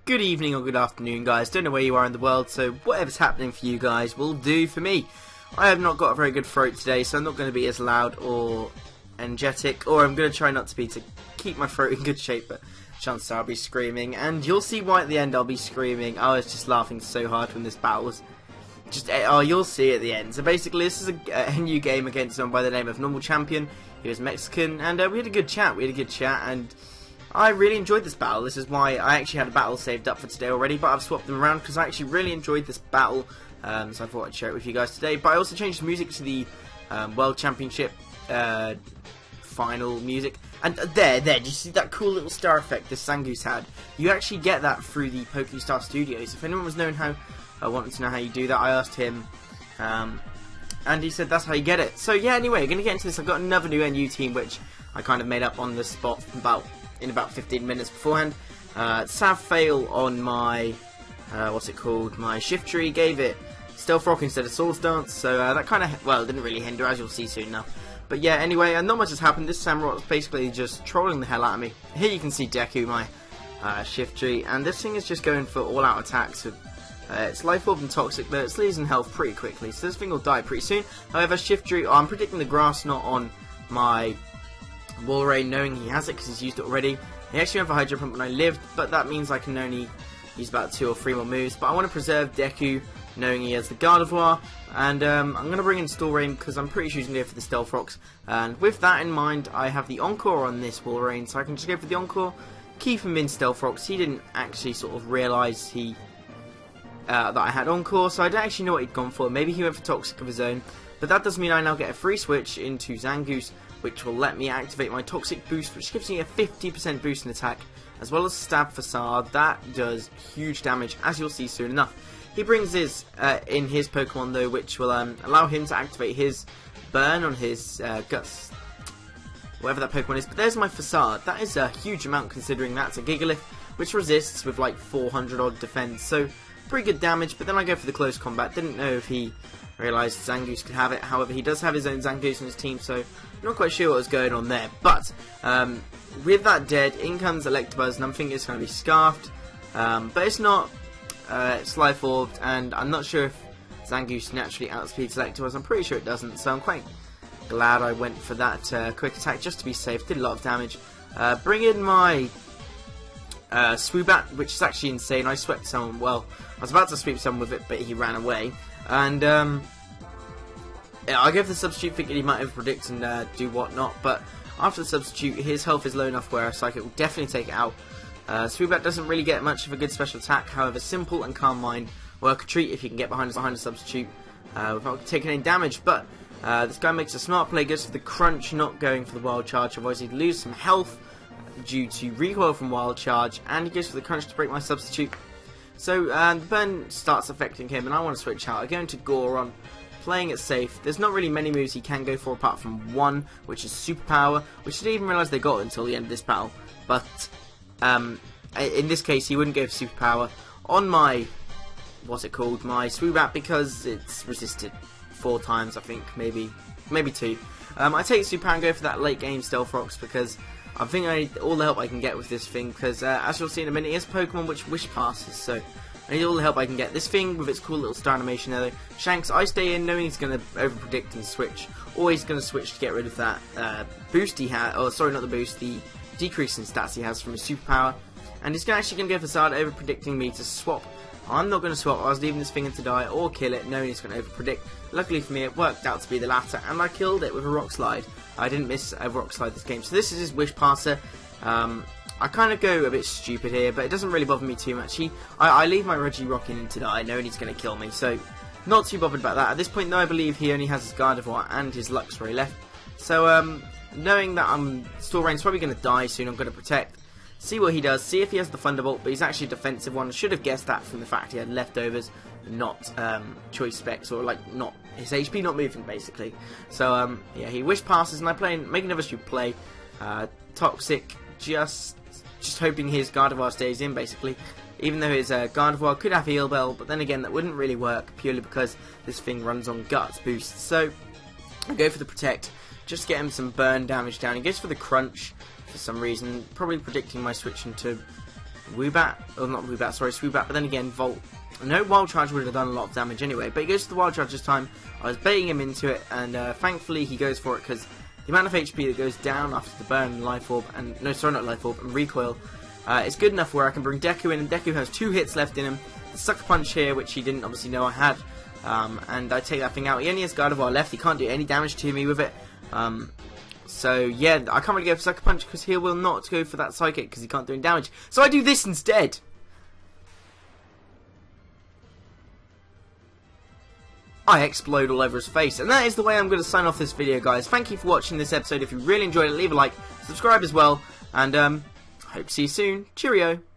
Good evening or good afternoon, guys. Don't know where you are in the world, so whatever's happening for you guys will do for me. I have not got a very good throat today, so I'm not going to be as loud or energetic, or I'm going to try not to be to keep my throat in good shape, but chances are I'll be screaming, and you'll see why at the end I'll be screaming. I was just laughing so hard when this battle was you'll see at the end. So basically, this is a new game against someone by the name of NormalChamp. He was Mexican, and we had a good chat. And I really enjoyed this battle. This is why I actually had a battle saved up for today already, but I've swapped them around because I actually really enjoyed this battle. So I thought I'd share it with you guys today. But I also changed the music to the World Championship final music. And there, do you see that cool little star effect this Zangoose had? You actually get that through the PokéStar Studios. If anyone was knowing how, wanted to know how you do that, I asked him, and he said that's how you get it. So yeah, anyway, going to get into this. I've got another new NU team which I kind of made up on the spot in about 15 minutes beforehand. Sav fail on my my shift tree, gave it Stealth Rock instead of Swords Dance, so that kind of, well, didn't really hinder, as you'll see soon enough. But yeah, anyway, not much has happened. This Samurai was basically just trolling the hell out of me. Here you can see Deku, my shift tree, and this thing is just going for all-out attacks with it's Life Orb and Toxic, but it's losing health pretty quickly, so this thing will die pretty soon. However, shift tree, I'm predicting the grass not on my Walrein, knowing he has it because he's used it already. He actually went for Hydro Pump when I lived, but that means I can only use about 2 or 3 more moves. But I want to preserve Deku, knowing he has the Gardevoir, and I'm going to bring in Stallrain because I'm pretty sure he's going to go for the Stealth Rocks. And with that in mind, I have the Encore on this Walrein, so I can just go for the Encore, keep him in Stealth Rocks. He didn't actually sort of realise that I had Encore, so I don't actually know what he'd gone for. Maybe he went for Toxic of his own, but that does mean I now get a free switch into Zangoose, which will let me activate my Toxic boost, which gives me a 50% boost in attack, as well as Stab Facade. That does huge damage, as you'll see soon enough. He brings this in his Pokemon, though, which will allow him to activate his Burn on his Guts, whatever that Pokemon is. But there's my Facade. That is a huge amount, considering that's a Gigalith, which resists with like 400 odd defense, so pretty good damage. But then I go for the close combat. Didn't know if he realised Zangoose could have it. However, he does have his own Zangoose in his team, so not quite sure what was going on there. But with that dead, in comes Electabuzz, and I'm thinking it's going to be Scarfed, but it's not. It's Life Orbed, and I'm not sure if Zangoose naturally outspeeds Electabuzz. I'm pretty sure it doesn't, so I'm quite glad I went for that quick attack just to be safe. Did a lot of damage. Bring in my Swoobat, which is actually insane. I swept someone. Well, I was about to sweep someone with it, but he ran away. And yeah, I go for the substitute, thinking he might overpredict and do whatnot. But after the substitute, his health is low enough where a Psychic will definitely take it out. Swoobat doesn't really get much of a good special attack. However, Simple and Calm Mind work a treat if you can get behind a substitute without taking any damage. But this guy makes a smart play, goes for the Crunch, not going for the Wild Charge, otherwise he'd lose some health due to recoil from Wild Charge, and he goes for the Crunch to break my substitute. So the Burn starts affecting him, and I want to switch out. I go into Goron, playing it safe. There's not really many moves he can go for apart from one, which is Superpower, which I didn't even realise they got until the end of this battle. But in this case, he wouldn't go for Superpower on my, my Swoobat, because it's resisted 4 times, I think, maybe 2. I take Superpower and go for that late game Stealth Rocks because I think I need all the help I can get with this thing, because as you'll see in a minute, it's a Pokemon which Wish passes, so I need all the help I can get. This thing with its cool little star animation there, though. Shanks, I stay in knowing he's going to overpredict and switch, or he's going to switch to get rid of that boost he had, or sorry, not the boost, the decrease in stats he has from his Superpower, and he's actually going to go for Facade, overpredicting me to swap. I'm not going to swap. I was leaving this thing to die or kill it, knowing he's going to overpredict. Luckily for me, it worked out to be the latter, and I killed it with a Rock Slide. I didn't miss a Rock Slide this game. So this is his Wish Passer. I kind of go a bit stupid here, but it doesn't really bother me too much. I leave my Regirock in to die, knowing he's going to kill me, so not too bothered about that. At this point, though, I believe he only has his Gardevoir and his Luxray left. So knowing that Stallrain's probably going to die soon, I'm going to protect. See what he does, see if he has the Thunderbolt, but he's actually a defensive one. I should have guessed that from the fact he had leftovers, not choice specs, or like not his HP not moving basically. So yeah, he Wish Passes, and I make another stupid play. Toxic, just hoping his Gardevoir stays in basically. Even though his Gardevoir could have Heal Bell, but then again that wouldn't really work purely because this thing runs on Guts boost. So I go for the Protect, just get him some burn damage down. He goes for the Crunch for some reason, probably predicting my switch into Woobat, or not Woobat, sorry, Swoobat, but then again, Volt. No Wild Charge would have done a lot of damage anyway, but he goes to the Wild Charge this time. I was baiting him into it, and thankfully he goes for it, because the amount of HP that goes down after the burn and Life Orb, and, no, sorry, not Life Orb, and Recoil, is good enough where I can bring Deku in, and Deku has 2 hits left in him. The Sucker Punch here, which he didn't obviously know I had, and I take that thing out. He only has Gardevoir left, he can't do any damage to me with it. So yeah, I can't really go for Sucker Punch because he will not go for that Psychic because he can't do any damage. So I do this instead. I explode all over his face, and that is the way I'm going to sign off this video, guys. Thank you for watching this episode. If you really enjoyed it, leave a like, subscribe as well, and hope to see you soon. Cheerio.